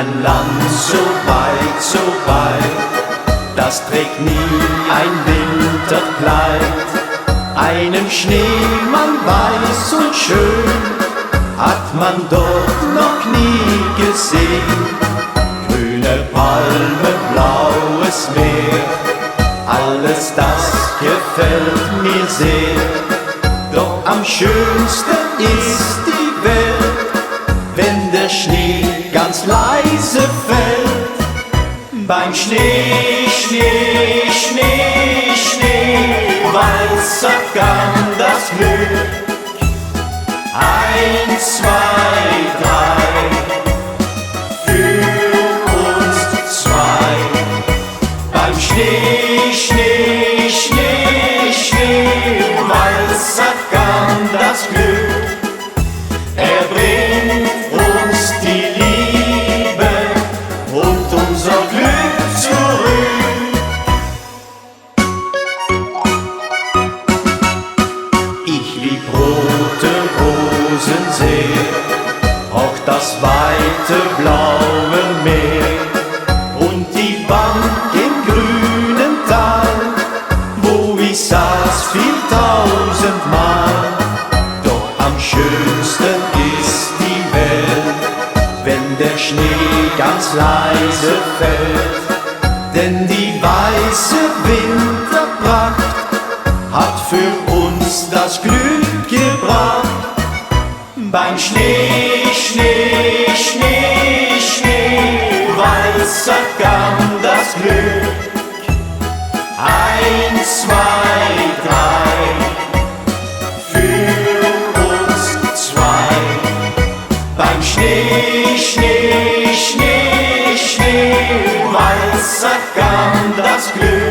ein Land so weit, das trägt nie ein Winterkleid. Einen Schneemann weiß und schön hat man dort noch nie gesehen. Grüne Palmen, blaues Meer, alles das gefällt mir sehr. Doch am schönsten ist die Welt, wenn der Schnee ganz leise fällt. Beim Schnee, Schnee, Schnee, Schneewalzer kann das Glück. 1, 2, 3, für uns zwei. Beim Schnee, Schnee, Schnee, Schneewalzer kann das Glück. Er bringt uns die Liebe und unser Glück zurück. Ich lieb rote Rosen sehr, auch das weite blaue Meer und die Bank im grünen Tal, wo ich saß viel tausendmal. Doch am schönsten ist die Welt, wenn der Schnee ganz leise fällt. Denn die weiße Winterpracht hat für uns das Glück gebracht. Beim Schnee, Schnee, Schnee, Schneewalzer kann das Glück. 1, 2, 3, für uns zwei. Beim Schnee, Schnee, Schnee, Schneewalzer kann das Glück.